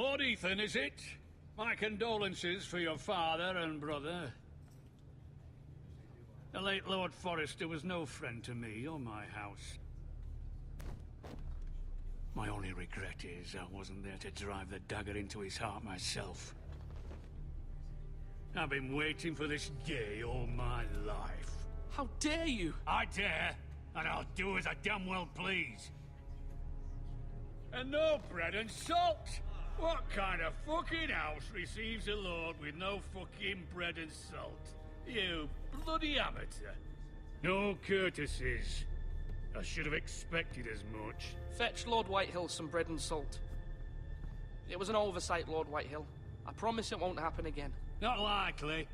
Lord Ethan, is it? My condolences for your father and brother. The late Lord Forrester was no friend to me or my house. My only regret is I wasn't there to drive the dagger into his heart myself. I've been waiting for this day all my life. How dare you? I dare, and I'll do as I damn well please. And no bread and salt! What kind of fucking house receives a lord with no fucking bread and salt? You bloody amateur. No courtesies. I should have expected as much. Fetch Lord Whitehill some bread and salt. It was an oversight, Lord Whitehill. I promise it won't happen again. Not likely.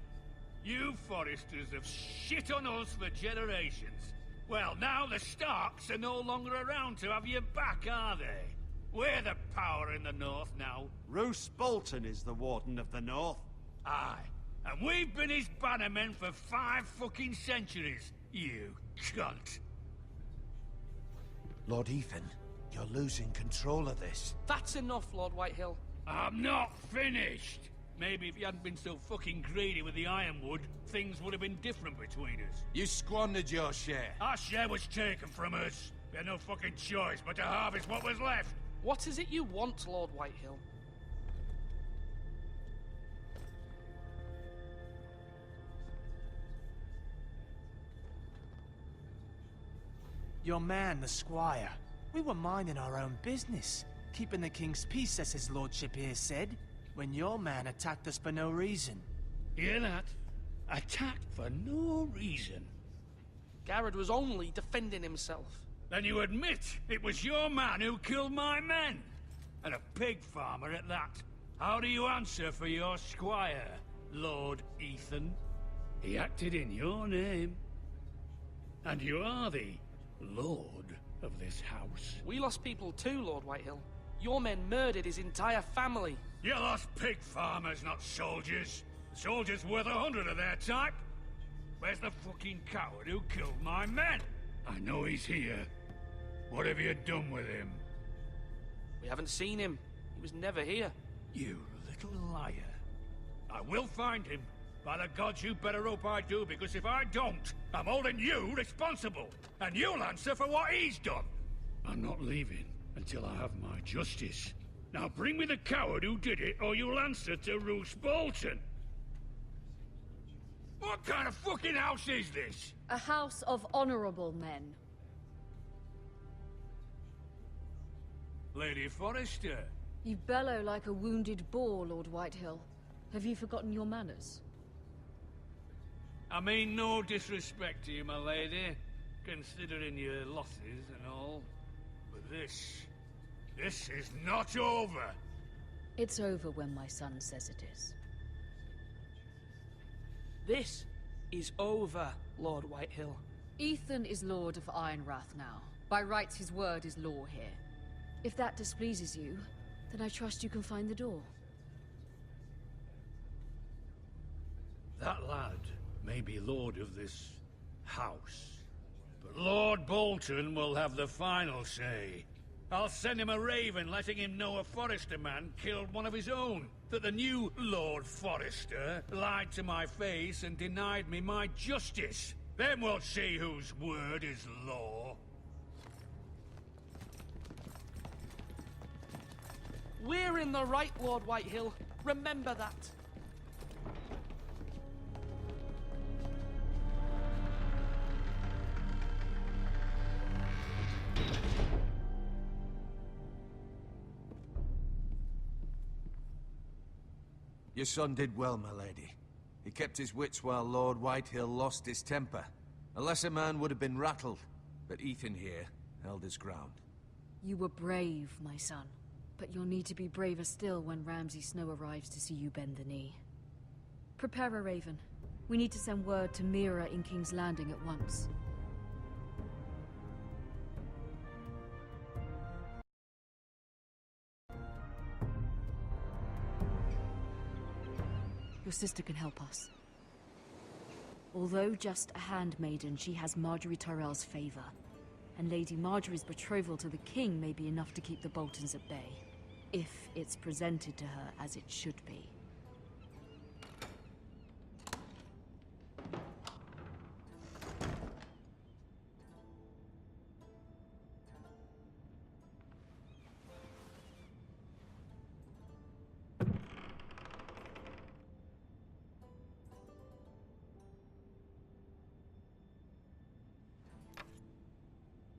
You Forresters have shit on us for generations. Well, now the Starks are no longer around to have your back, are they? We're the power in the north now. Roose Bolton is the Warden of the North. Aye. And we've been his bannermen for 5 fucking centuries, you cunt. Lord Ethan, you're losing control of this. That's enough, Lord Whitehill. I'm not finished. Maybe if you hadn't been so fucking greedy with the ironwood, things would have been different between us. You squandered your share. Our share was taken from us. We had no fucking choice but to harvest what was left. What is it you want, Lord Whitehill? Your man, the squire. We were minding our own business, keeping the king's peace, as his lordship here said, when your man attacked us for no reason. Hear that? Attacked for no reason. Garrett was only defending himself. Then you admit it was your man who killed my men? And a pig farmer at that. How do you answer for your squire, Lord Ethan? He acted in your name. And you are the lord of this house. We lost people too, Lord Whitehill. Your men murdered his entire family. You lost pig farmers, not soldiers. The soldiers worth 100 of their type. Where's the fucking coward who killed my men? I know he's here. What have you done with him? We haven't seen him. He was never here. You little liar. I will find him. By the gods, you better hope I do, because if I don't, I'm holding you responsible. And you'll answer for what he's done. I'm not leaving until I have my justice. Now bring me the coward who did it, or you'll answer to Roose Bolton. What kind of fucking house is this? A house of honorable men. Lady Forrester. You bellow like a wounded boar, Lord Whitehill. Have you forgotten your manners? I mean no disrespect to you, my lady, considering your losses and all. But this is not over. It's over when my son says it is. This is over, Lord Whitehill. Ethan is Lord of Ironrath now. By rights, his word is law here. If that displeases you, then I trust you can find the door. That lad may be lord of this house, but Lord Bolton will have the final say. I'll send him a raven letting him know a Forrester man killed one of his own. That the new Lord Forrester lied to my face and denied me my justice. Then we'll see whose word is law. We're in the right, Lord Whitehill. Remember that. Your son did well, my lady. He kept his wits while Lord Whitehill lost his temper. A lesser man would have been rattled, but Ethan here held his ground. You were brave, my son. But you'll need to be braver still when Ramsay Snow arrives to see you bend the knee. Prepare a raven. We need to send word to Mira in King's Landing at once. Your sister can help us. Although just a handmaiden, she has Marjorie Tyrell's favor. And Lady Marjorie's betrothal to the king may be enough to keep the Boltons at bay. if it's presented to her as it should be.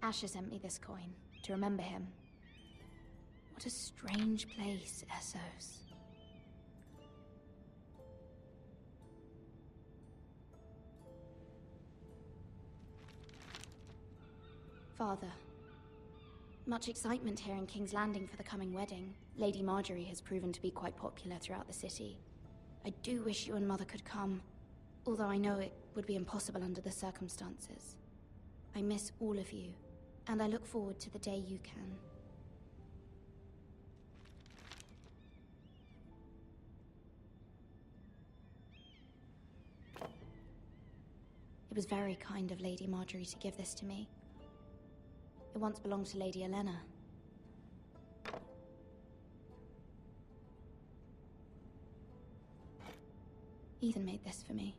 Asher sent me this coin to remember him. What a strange place, Essos. Father, much excitement here in King's Landing for the coming wedding. Lady Marjorie has proven to be quite popular throughout the city. I do wish you and Mother could come, although I know it would be impossible under the circumstances. I miss all of you, and I look forward to the day you can. It was very kind of Lady Marjorie to give this to me. It once belonged to Lady Elena. Ethan made this for me.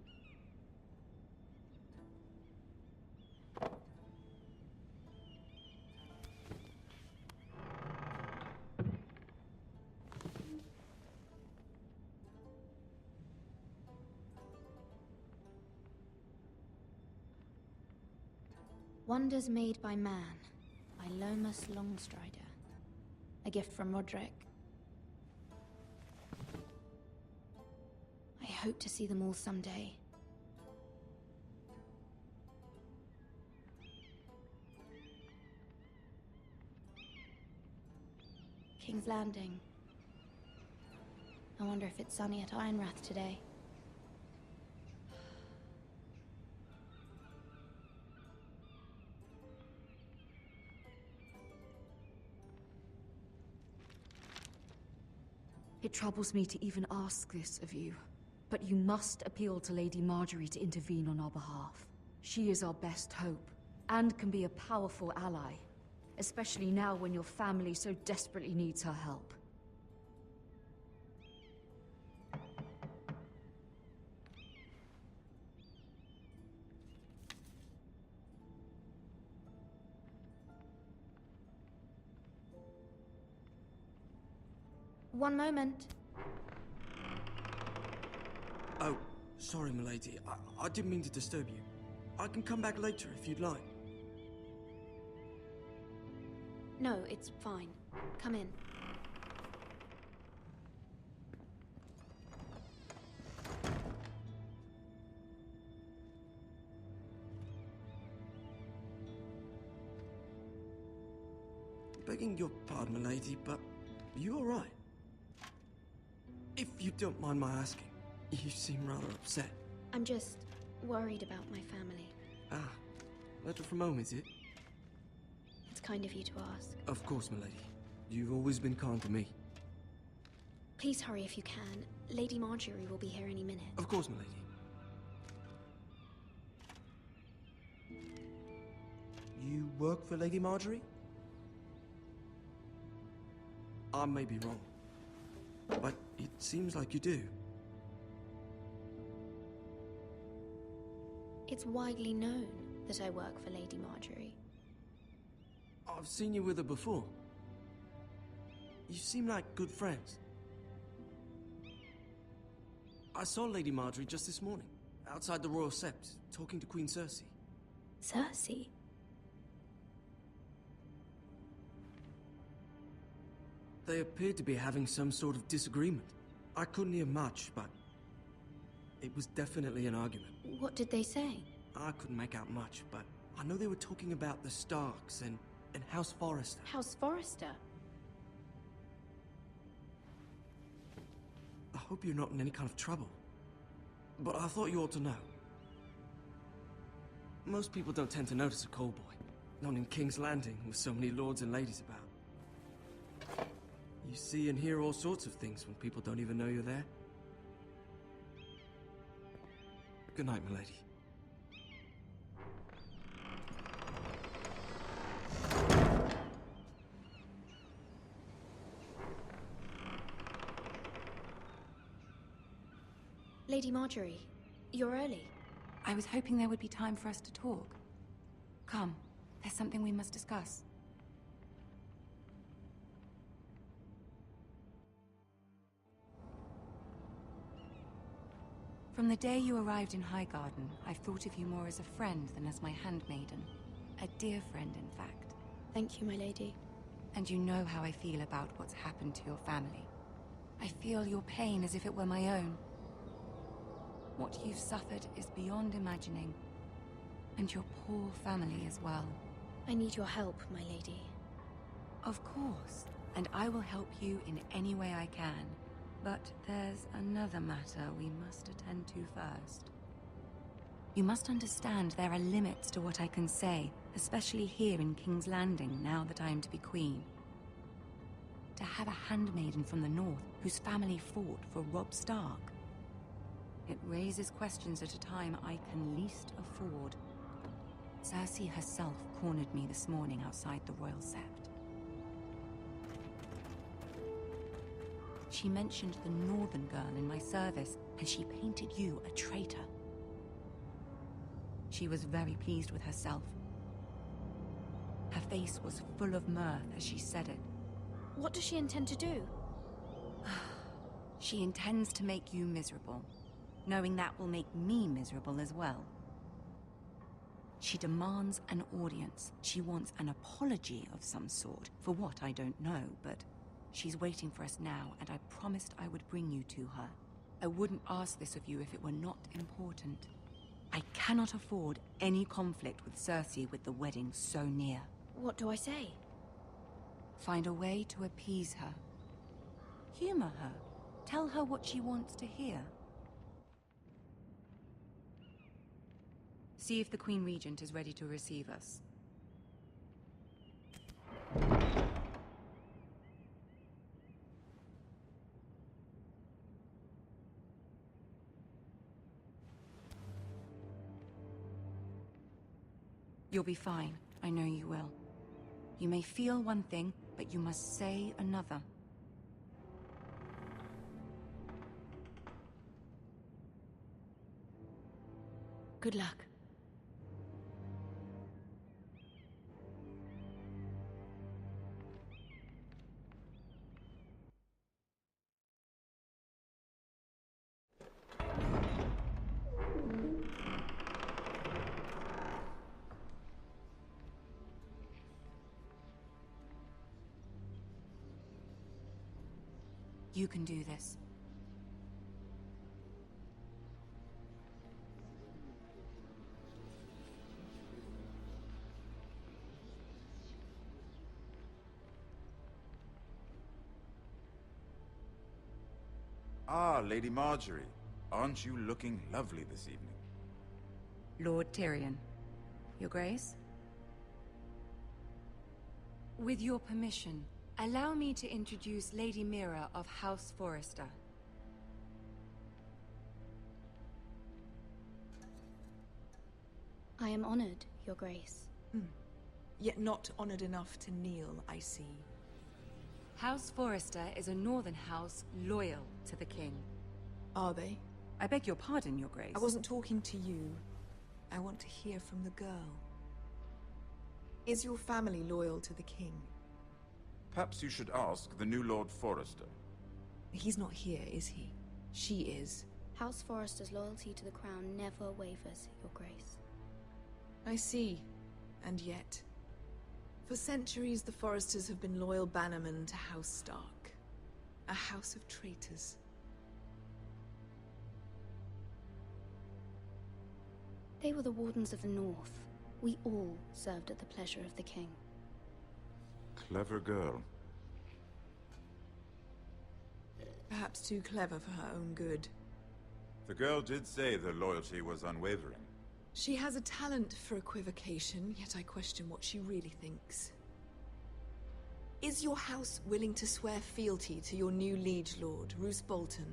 Wonders Made by Man, by Lomas Longstrider. A gift from Roderick. I hope to see them all someday. King's Landing. I wonder if it's sunny at Ironrath today. It troubles me to even ask this of you, but you must appeal to Lady Marjorie to intervene on our behalf. She is our best hope, and can be a powerful ally, especially now when your family so desperately needs her help. One moment. Oh, sorry, milady. I didn't mean to disturb you. I can come back later if you'd like. No, it's fine. Come in. Begging your pardon, milady, but you all right? If you don't mind my asking, you seem rather upset. I'm just worried about my family. Ah, letter from home, is it? It's kind of you to ask. Of course, milady. You've always been kind to me. Please hurry if you can. Lady Marjorie will be here any minute. Of course, milady. You work for Lady Marjorie? I may be wrong, but it seems like you do. It's widely known that I work for Lady Marjorie. I've seen you with her before. You seem like good friends. I saw Lady Marjorie just this morning, outside the Royal Sept, talking to Queen Cersei. Cersei? They appeared to be having some sort of disagreement. I couldn't hear much, but it was definitely an argument. What did they say? I couldn't make out much, but I know they were talking about the Starks and House Forrester. House Forrester? I hope you're not in any kind of trouble. But I thought you ought to know. Most people don't tend to notice a call boy. Not in King's Landing, with so many lords and ladies about. You see and hear all sorts of things when people don't even know you're there. Good night, milady. Lady Marjorie, you're early. I was hoping there would be time for us to talk. Come, there's something we must discuss. From the day you arrived in Highgarden, I've thought of you more as a friend than as my handmaiden. A dear friend, in fact. Thank you, my lady. And you know how I feel about what's happened to your family. I feel your pain as if it were my own. What you've suffered is beyond imagining. And your poor family as well. I need your help, my lady. Of course, and I will help you in any way I can. But there's another matter we must attend to first. You must understand there are limits to what I can say, especially here in King's Landing, now that I am to be queen. To have a handmaiden from the north whose family fought for Robb Stark. It raises questions at a time I can least afford. Cersei herself cornered me this morning outside the Royal Sept. She mentioned the northern girl in my service, and she painted you a traitor. She was very pleased with herself. Her face was full of mirth as she said it. What does she intend to do? She intends to make you miserable, knowing that will make me miserable as well. She demands an audience. She wants an apology of some sort, for what I don't know, but she's waiting for us now, and I promised I would bring you to her. I wouldn't ask this of you if it were not important. I cannot afford any conflict with Cersei with the wedding so near. What do I say? Find a way to appease her. Humor her. Tell her what she wants to hear. See if the Queen Regent is ready to receive us. You'll be fine. I know you will. You may feel one thing, but you must say another. Good luck. You can do this. Ah, Lady Marjorie. Aren't you looking lovely this evening? Lord Tyrion. Your Grace? With your permission, allow me to introduce Lady Mira of House Forrester. I am honored, Your Grace. Yet not honored enough to kneel, I see. House Forrester is a northern house loyal to the king. Are they? I beg your pardon, Your Grace. I wasn't talking to you. I want to hear from the girl. Is your family loyal to the king? Perhaps you should ask the new Lord Forrester. He's not here, is he? She is. House Forrester's loyalty to the crown never wavers, Your Grace. I see. And yet... For centuries, the Forresters have been loyal bannermen to House Stark. A house of traitors. They were the Wardens of the North. We all served at the pleasure of the king. Clever girl. Perhaps too clever for her own good. The girl did say their loyalty was unwavering. She has a talent for equivocation, yet I question what she really thinks. Is your house willing to swear fealty to your new liege lord, Roose Bolton?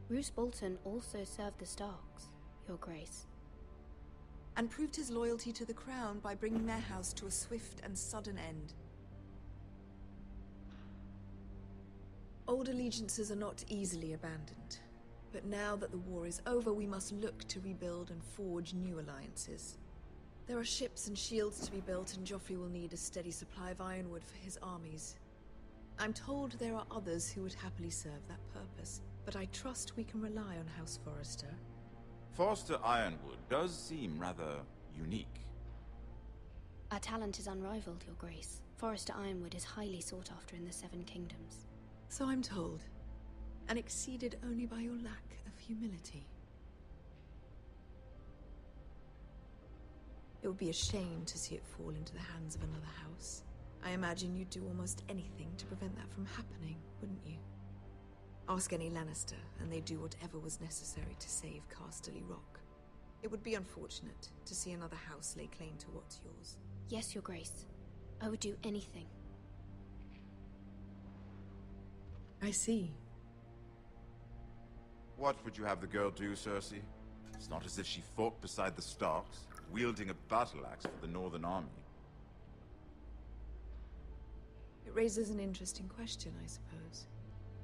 Roose Bolton also served the Starks, Your Grace. And proved his loyalty to the crown by bringing their house to a swift and sudden end. Old allegiances are not easily abandoned. But now that the war is over, we must look to rebuild and forge new alliances. There are ships and shields to be built, and Joffrey will need a steady supply of ironwood for his armies. I'm told there are others who would happily serve that purpose, but I trust we can rely on House Forrester. Forrester Ironwood does seem rather unique. Our talent is unrivaled, Your Grace. Forrester Ironwood is highly sought after in the Seven Kingdoms. So I'm told, and exceeded only by your lack of humility. It would be a shame to see it fall into the hands of another house. I imagine you'd do almost anything to prevent that from happening, wouldn't you? Ask any Lannister, and they'd do whatever was necessary to save Casterly Rock. It would be unfortunate to see another house lay claim to what's yours. Yes, Your Grace. I would do anything. I see. What would you have the girl do, Cersei? It's not as if she fought beside the Starks, wielding a battle axe for the Northern Army. It raises an interesting question, I suppose.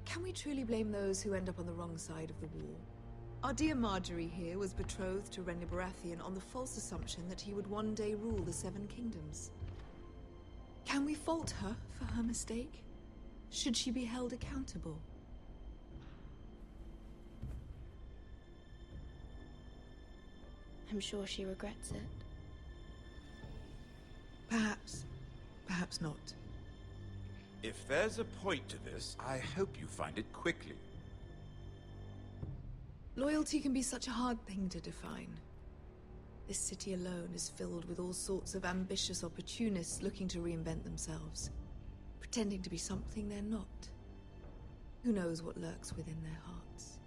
Can we truly blame those who end up on the wrong side of the war? Our dear Marjorie here was betrothed to Renly Baratheon on the false assumption that he would one day rule the Seven Kingdoms. Can we fault her for her mistake? Should she be held accountable? I'm sure she regrets it. Perhaps. Perhaps not. If there's a point to this, I hope you find it quickly. Loyalty can be such a hard thing to define. This city alone is filled with all sorts of ambitious opportunists looking to reinvent themselves, pretending to be something they're not. Who knows what lurks within their hearts?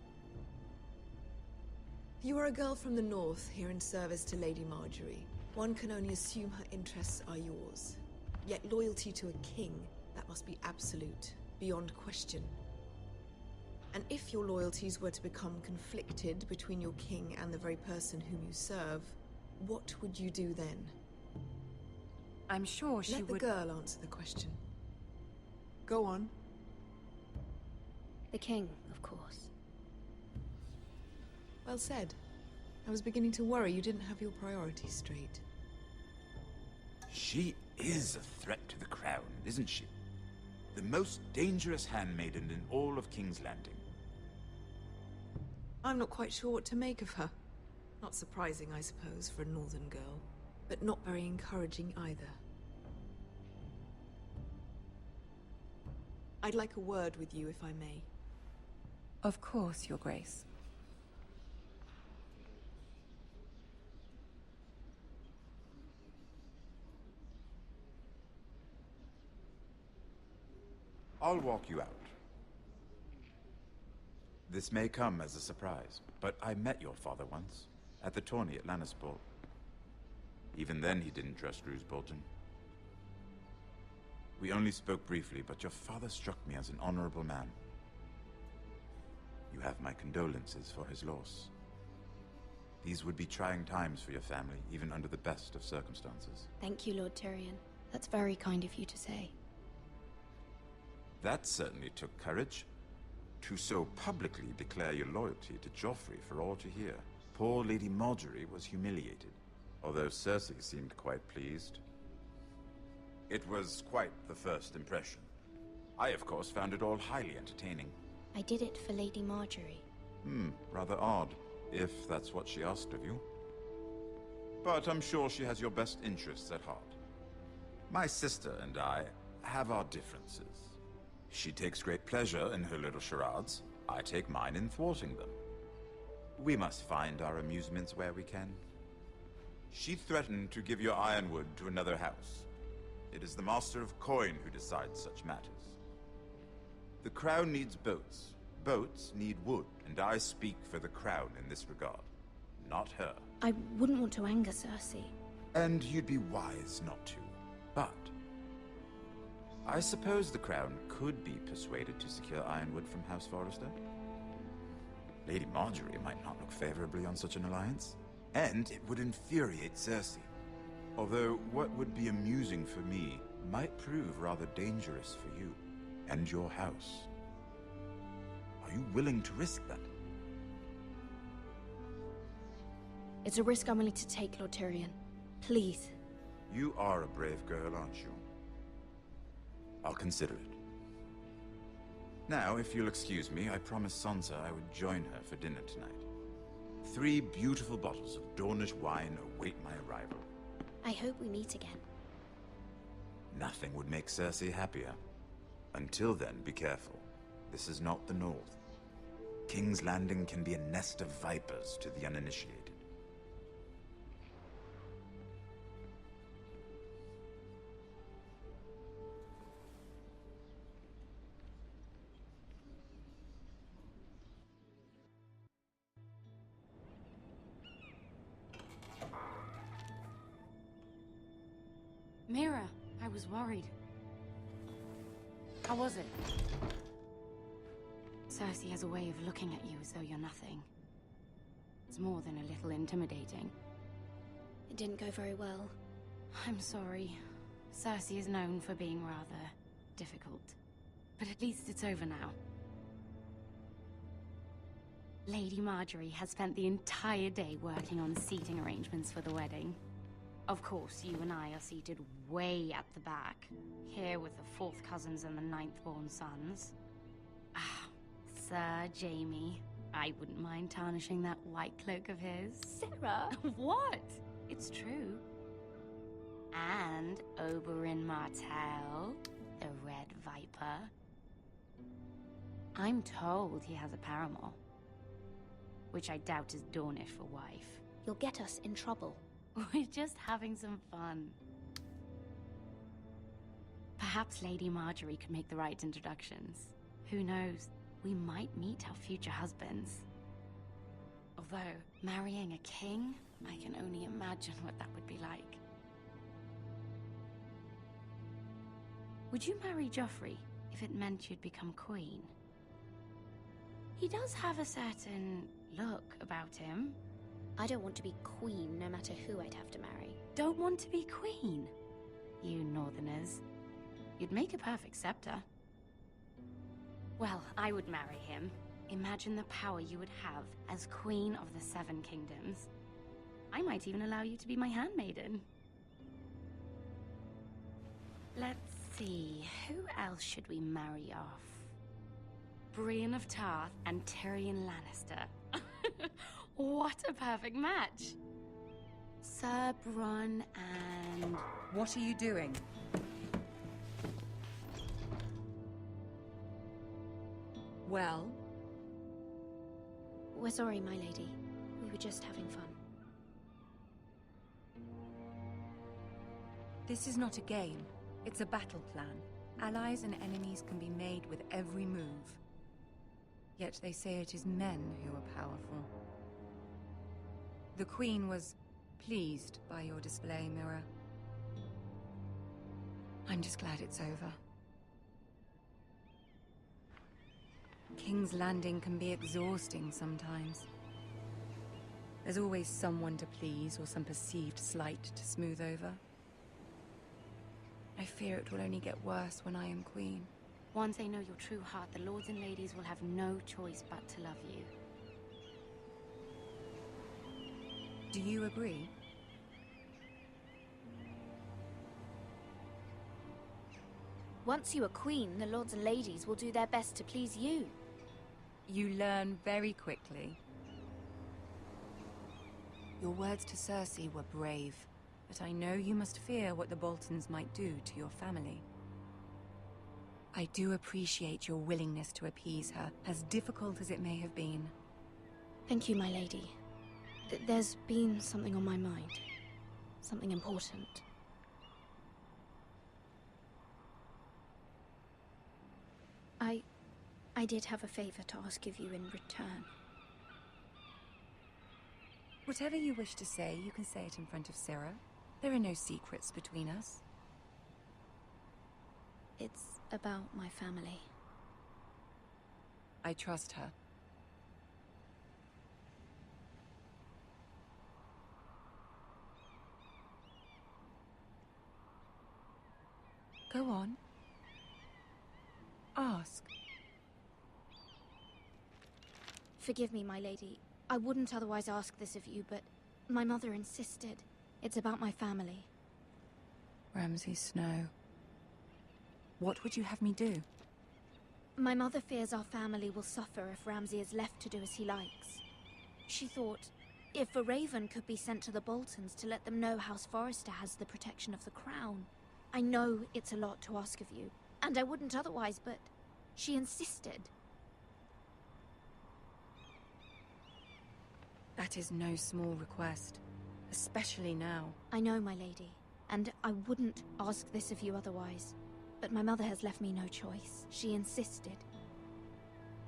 You are a girl from the north, here in service to Lady Marjorie. One can only assume her interests are yours. Yet loyalty to a king, that must be absolute, beyond question. And if your loyalties were to become conflicted between your king and the very person whom you serve, what would you do then? I'm sure she would... Let the girl answer the question. Go on. The king, of course. Well said. I was beginning to worry you didn't have your priorities straight. She is a threat to the crown, isn't she? The most dangerous handmaiden in all of King's Landing. I'm not quite sure what to make of her. Not surprising, I suppose, for a northern girl, but not very encouraging either. I'd like a word with you, if I may. Of course, Your Grace. I'll walk you out. This may come as a surprise, but I met your father once, at the tourney at Lannisport. Even then he didn't trust Roose Bolton. We only spoke briefly, but your father struck me as an honorable man. You have my condolences for his loss. These would be trying times for your family, even under the best of circumstances. Thank you, Lord Tyrion. That's very kind of you to say. That certainly took courage. To so publicly declare your loyalty to Joffrey for all to hear. Poor Lady Marjorie was humiliated, although Cersei seemed quite pleased. It was quite the first impression. I, of course, found it all highly entertaining. I did it for Lady Marjorie. Rather odd, if that's what she asked of you. But I'm sure she has your best interests at heart. My sister and I have our differences. She takes great pleasure in her little charades. I take mine in thwarting them. We must find our amusements where we can. She threatened to give your ironwood to another house. It is the Master of Coin who decides such matters. The crown needs boats. Boats need wood, and I speak for the crown in this regard, not her. I wouldn't want to anger Cersei. And you'd be wise not to. But I suppose the crown could be persuaded to secure ironwood from House Forrester. Lady Marjorie might not look favorably on such an alliance, and it would infuriate Cersei. Although what would be amusing for me might prove rather dangerous for you and your house. Are you willing to risk that? It's a risk I'm willing to take, Lord Tyrion. Please. You are a brave girl, aren't you? I'll consider it. Now, if you'll excuse me, I promised Sansa I would join her for dinner tonight. 3 beautiful bottles of Dornish wine await my arrival. I hope we meet again. Nothing would make Cersei happier. Until then, be careful. This is not the North. King's Landing can be a nest of vipers to the uninitiated. Mira, I was worried. How was it? Cersei has a way of looking at you as though you're nothing. It's more than a little intimidating. It didn't go very well. I'm sorry. Cersei is known for being rather difficult. But at least it's over now. Lady Marjorie has spent the entire day working on seating arrangements for the wedding. Of course, you and I are seated way at the back, here with the 4th cousins and the 9th-born sons. Ah, Sir Jaime. I wouldn't mind tarnishing that white cloak of his. Sarah! What? It's true. And Oberyn Martell, the Red Viper. I'm told he has a paramour, which I doubt is Dornish for wife. You'll get us in trouble. We're just having some fun. Perhaps Lady Marjorie could make the right introductions. Who knows? We might meet our future husbands. Although, marrying a king, I can only imagine what that would be like. Would you marry Joffrey if it meant you'd become queen? He does have a certain look about him. I don't want to be queen, no matter who I'd have to marry. Don't want to be queen? You northerners. You'd make a perfect scepter. Well, I would marry him. Imagine the power you would have as Queen of the 7 Kingdoms. I might even allow you to be my handmaiden. Let's see, who else should we marry off? Brienne of Tarth and Tyrion Lannister. What a perfect match! Sir Bronn and... What are you doing? Well? We're sorry, my lady. We were just having fun. This is not a game. It's a battle plan. Allies and enemies can be made with every move. Yet they say it is men who are powerful. The Queen was pleased by your display, Mira. I'm just glad it's over. King's Landing can be exhausting sometimes. There's always someone to please or some perceived slight to smooth over. I fear it will only get worse when I am queen. Once they know your true heart, the lords and ladies will have no choice but to love you. Do you agree? Once you are queen, the lords and ladies will do their best to please you. You learn very quickly. Your words to Cersei were brave, but I know you must fear what the Boltons might do to your family. I do appreciate your willingness to appease her, as difficult as it may have been. Thank you, my lady. There's been something on my mind. Something important. I did have a favor to ask of you in return. Whatever you wish to say, you can say it in front of Sarah. There are no secrets between us. It's about my family. I trust her. Go on. Ask. Forgive me, my lady. I wouldn't otherwise ask this of you, but my mother insisted. It's about my family. Ramsay Snow. What would you have me do? My mother fears our family will suffer if Ramsay is left to do as he likes. She thought, if a raven could be sent to the Boltons to let them know House Forrester has the protection of the crown. I know it's a lot to ask of you, and I wouldn't otherwise, but she insisted. That is no small request, especially now. I know, my lady, and I wouldn't ask this of you otherwise. But my mother has left me no choice. She insisted.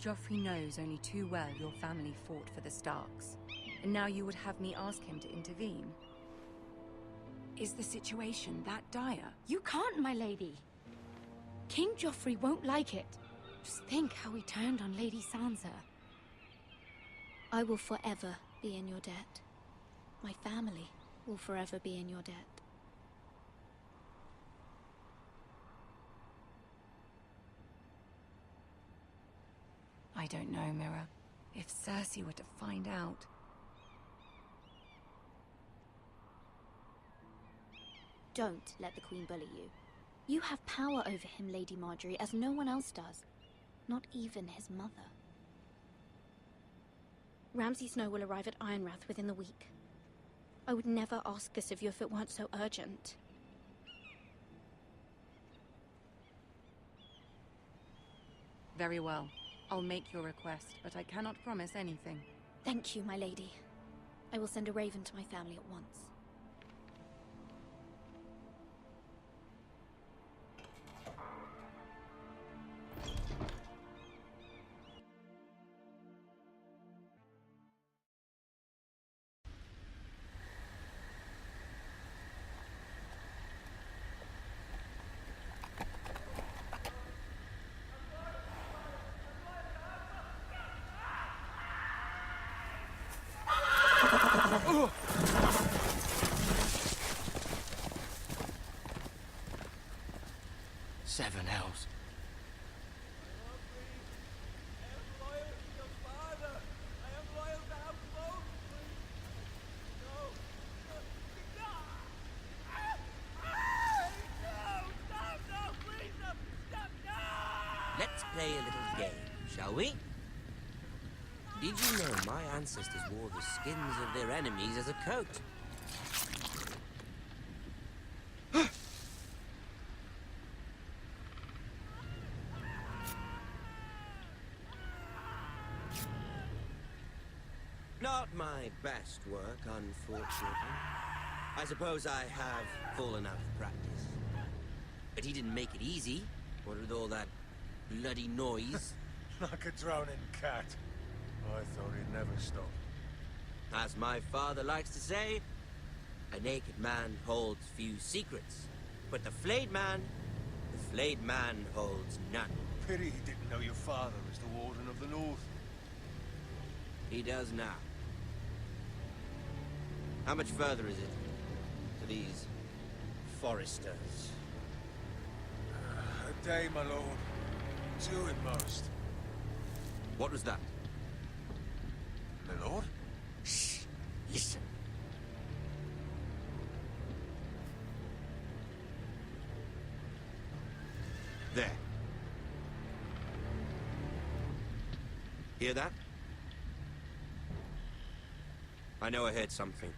Joffrey knows only too well your family fought for the Starks, and now you would have me ask him to intervene. Is the situation that dire? You can't, my lady. King Joffrey won't like it. Just think how he turned on Lady Sansa. I will forever be in your debt. My family will forever be in your debt. I don't know, Mira. If Cersei were to find out... Don't let the Queen bully you. You have power over him, Lady Marjorie, as no one else does. Not even his mother. Ramsay Snow will arrive at Ironrath within the week. I would never ask this of you if it weren't so urgent. Very well. I'll make your request, but I cannot promise anything. Thank you, my lady. I will send a raven to my family at once. Seven hells. Let's play a little game, shall we? Did you know my ancestors wore the skins of their enemies as a coat? Not my best work, unfortunately. I suppose I have fallen out of practice. But he didn't make it easy, what with all that bloody noise. Like a drowning cat. I thought he'd never stop. As my father likes to say, a naked man holds few secrets. But the flayed man holds none. Pity he didn't know your father was the Warden of the North. He does now. How much further is it to these Foresters? A day, my lord. 2 at most. What was that? My lord? Shh! Listen. There. Hear that? I know I heard something.